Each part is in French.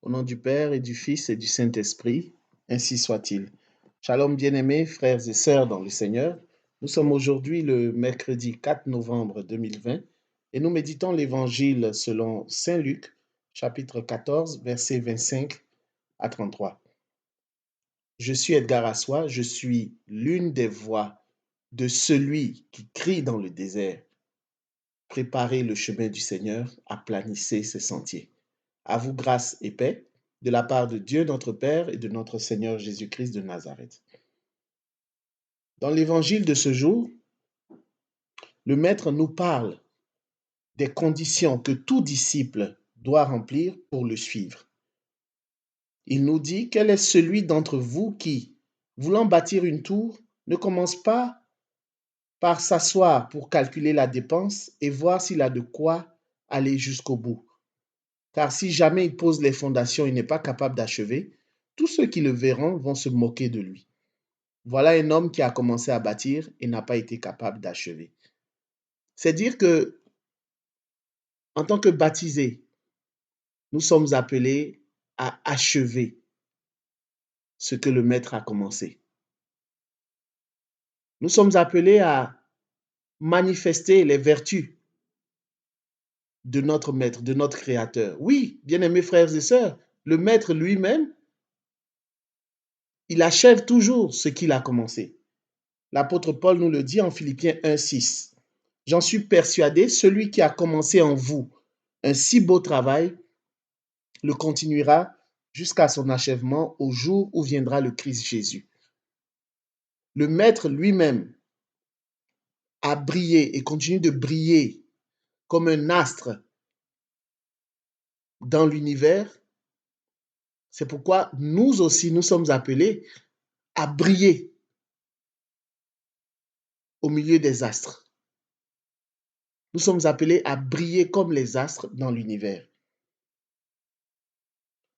Au nom du Père et du Fils et du Saint-Esprit, ainsi soit-il. Shalom bien-aimés, frères et sœurs dans le Seigneur. Nous sommes aujourd'hui le mercredi 4 novembre 2020 et nous méditons l'Évangile selon Saint Luc, chapitre 14, versets 25 à 33. Je suis Edgar Assois, je suis l'une des voix de celui qui crie dans le désert. Préparez le chemin du Seigneur, aplanissez ses sentiers. À vous grâce et paix de la part de Dieu notre Père et de notre Seigneur Jésus-Christ de Nazareth. Dans l'évangile de ce jour, le Maître nous parle des conditions que tout disciple doit remplir pour le suivre. Il nous dit: quel est celui d'entre vous qui, voulant bâtir une tour, ne commence pas par s'asseoir pour calculer la dépense et voir s'il a de quoi aller jusqu'au bout. Car si jamais il pose les fondations et n'est pas capable d'achever, tous ceux qui le verront vont se moquer de lui. Voilà un homme qui a commencé à bâtir et n'a pas été capable d'achever. C'est dire que, en tant que baptisés, nous sommes appelés à achever ce que le Maître a commencé. Nous sommes appelés à manifester les vertus de notre Maître, de notre Créateur. Oui, bien-aimés frères et sœurs, le Maître lui-même, il achève toujours ce qu'il a commencé. L'apôtre Paul nous le dit en Philippiens 1,6. J'en suis persuadé, celui qui a commencé en vous un si beau travail le continuera jusqu'à son achèvement au jour où viendra le Christ Jésus. Le Maître lui-même a brillé et continue de briller comme un astre dans l'univers. C'est pourquoi nous aussi, nous sommes appelés à briller au milieu des astres. Nous sommes appelés à briller comme les astres dans l'univers.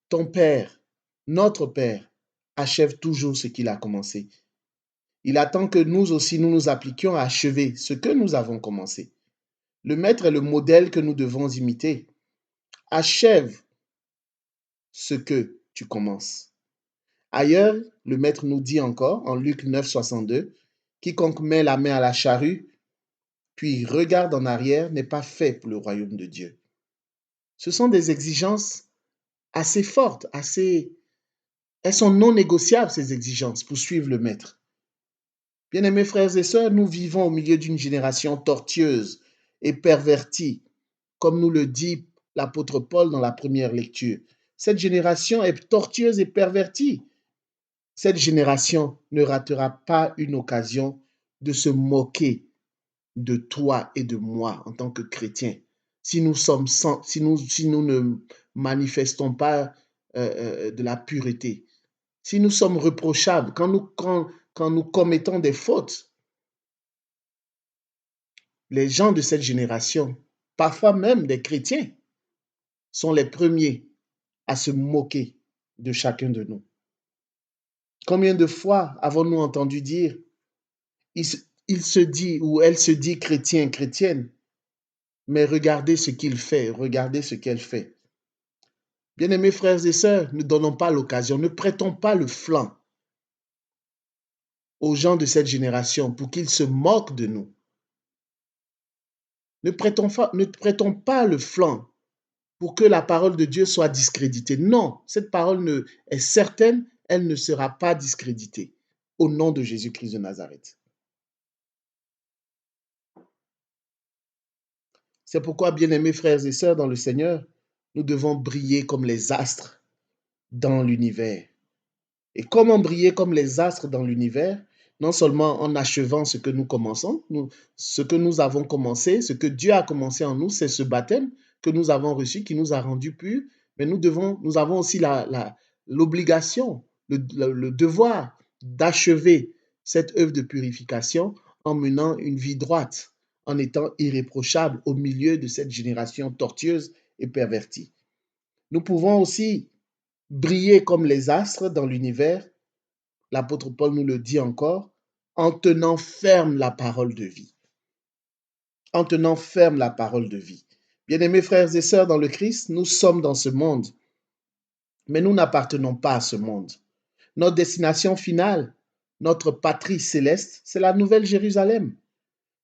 Ton Père, notre Père, achève toujours ce qu'il a commencé. Il attend que nous aussi, nous nous appliquions à achever ce que nous avons commencé. Le Maître est le modèle que nous devons imiter. Achève ce que tu commences. Ailleurs, le Maître nous dit encore, en Luc 9, 62, quiconque met la main à la charrue, puis regarde en arrière, n'est pas fait pour le royaume de Dieu. Ce sont des exigences assez fortes, elles sont non négociables, ces exigences, pour suivre le Maître. Bien-aimés frères et sœurs, nous vivons au milieu d'une génération tortueuse et pervertie, comme nous le dit l'apôtre Paul dans la première lecture. Cette génération est tortueuse et pervertie. Cette génération ne ratera pas une occasion de se moquer de toi et de moi en tant que chrétiens. Si nous ne manifestons pas de la pureté, si nous sommes reprochables, quand nous commettons des fautes, les gens de cette génération, parfois même des chrétiens, sont les premiers à se moquer de chacun de nous. Combien de fois avons-nous entendu dire il se dit ou elle se dit chrétien, chrétienne, mais regardez ce qu'il fait, regardez ce qu'elle fait. Bien-aimés frères et sœurs, ne donnons pas l'occasion, ne prêtons pas le flanc aux gens de cette génération pour qu'ils se moquent de nous. Ne prêtons pas le flanc pour que la parole de Dieu soit discréditée. Non, cette parole est certaine, elle ne sera pas discréditée au nom de Jésus-Christ de Nazareth. C'est pourquoi, bien-aimés frères et sœurs dans le Seigneur, nous devons briller comme les astres dans l'univers. Et comment briller comme les astres dans l'univers? Non seulement en achevant ce que nous commençons, ce que nous avons commencé, ce que Dieu a commencé en nous, c'est ce baptême que nous avons reçu, qui nous a rendus purs, mais nous avons aussi l'obligation, le devoir d'achever cette œuvre de purification en menant une vie droite, en étant irréprochable au milieu de cette génération tortueuse et pervertie. Nous pouvons aussi briller comme les astres dans l'univers, l'apôtre Paul nous le dit encore, en tenant ferme la parole de vie. En tenant ferme la parole de vie. Bien-aimés frères et sœurs dans le Christ, nous sommes dans ce monde, Mais nous n'appartenons pas à ce monde. Notre destination finale, notre patrie céleste, c'est la Nouvelle Jérusalem.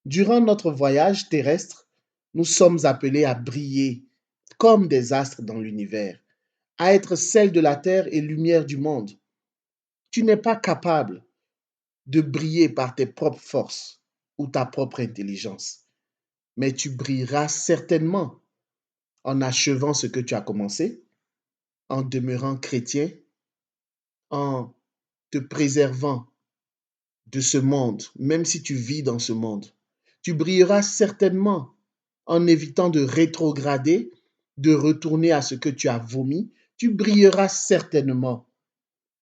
Durant notre voyage terrestre, nous sommes appelés à briller comme des astres dans l'univers, à être sel de la terre et lumière du monde. Tu n'es pas capable de briller par tes propres forces ou ta propre intelligence, mais tu brilleras certainement en achevant ce que tu as commencé, en demeurant chrétien, en te préservant de ce monde, même si tu vis dans ce monde. Tu brilleras certainement en évitant de rétrograder, de retourner à ce que tu as vomi. Tu brilleras certainement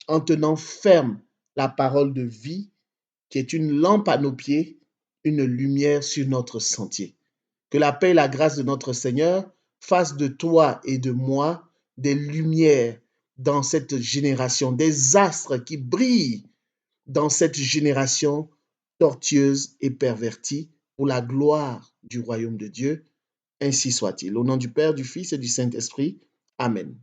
en tenant ferme la parole de vie qui est une lampe à nos pieds, une lumière sur notre sentier. Que la paix et la grâce de notre Seigneur fassent de toi et de moi des lumières dans cette génération, des astres qui brillent dans cette génération tortueuse et pervertie pour la gloire du royaume de Dieu. Ainsi soit-il. Au nom du Père, du Fils et du Saint-Esprit. Amen.